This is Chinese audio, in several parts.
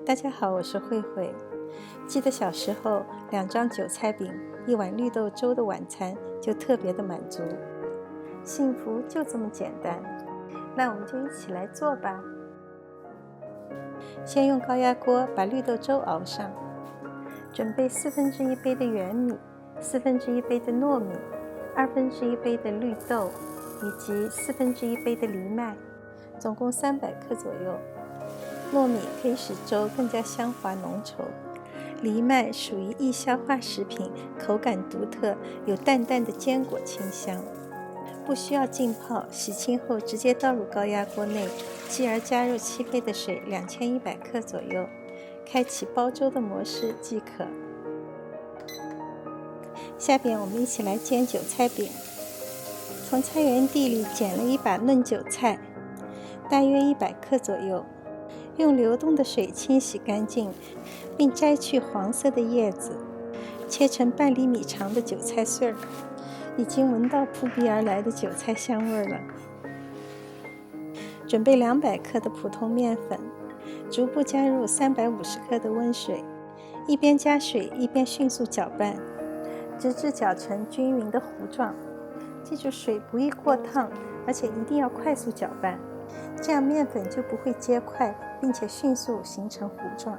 大家好，我是慧慧。记得小时候，2张韭菜饼、1碗绿豆粥的晚餐就特别的满足。幸福就这么简单，那我们就一起来做吧。先用高压锅把绿豆粥熬上，准备1/4杯的圆米、1/4杯的糯米、1/2杯的绿豆以及1/4杯的藜麦，总共300克左右。糯米可以使粥更加香滑浓稠，藜麦属于易消化食品，口感独特，有淡淡的坚果清香。不需要浸泡，洗清后直接倒入高压锅内，继而加入7杯的水2100克左右，开启煲粥的模式即可。下边我们一起来煎韭菜饼。从菜园地里捡了一把嫩韭菜，大约100克左右，用流动的水清洗干净，并摘去黄色的叶子，切成半厘米长的韭菜碎儿。已经闻到扑鼻而来的韭菜香味了。准备200克的普通面粉，逐步加入350克的温水，一边加水一边迅速搅拌，直至搅成均匀的糊状。记住，水不宜过烫，而且一定要快速搅拌，这样面粉就不会结块，并且迅速形成糊状。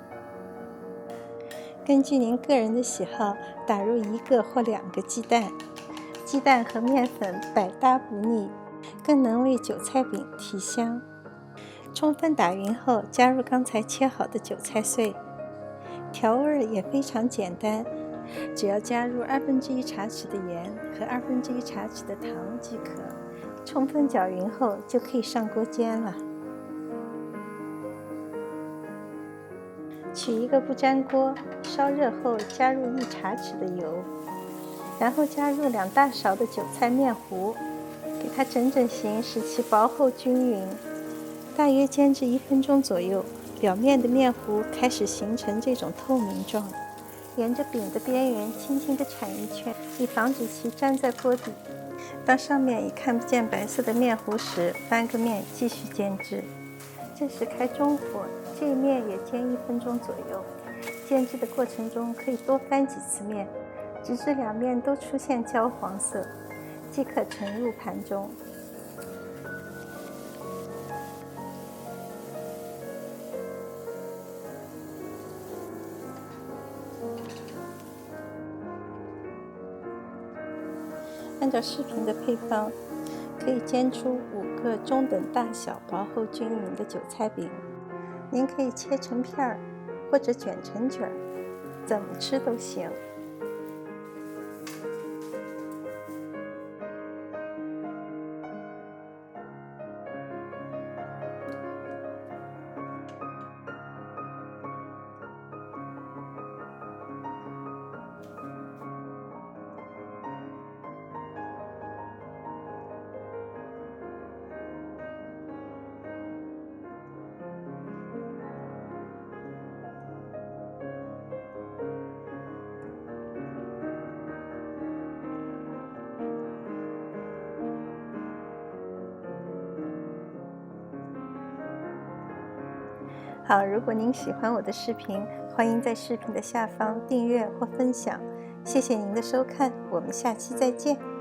根据您个人的喜好，打入1个或2个鸡蛋。鸡蛋和面粉百搭不腻，更能为韭菜饼提香。充分打匀后，加入刚才切好的韭菜碎。调味也非常简单，只要加入1/2茶匙的盐和1/2茶匙的糖即可。充分搅匀后，就可以上锅煎了。取一个不粘锅，烧热后加入1茶匙的油。然后加入2大勺的韭菜面糊，给它整整形，使其薄厚均匀。大约煎至1分钟左右，表面的面糊开始形成这种透明状。沿着饼的边缘轻轻地铲一圈，以防止其粘在锅底。当上面已看不见白色的面糊时，翻个面继续煎制。这时开中火，这一面也煎1分钟左右。煎制的过程中可以多翻几次面，直至2面都出现焦黄色，即可盛入盘中。按照视频的配方，可以煎出5个中等大小、薄厚均匀的韭菜饼。您可以切成片儿，或者卷成卷儿，怎么吃都行。好，如果您喜欢我的视频，欢迎在视频的下方订阅或分享。谢谢您的收看，我们下期再见。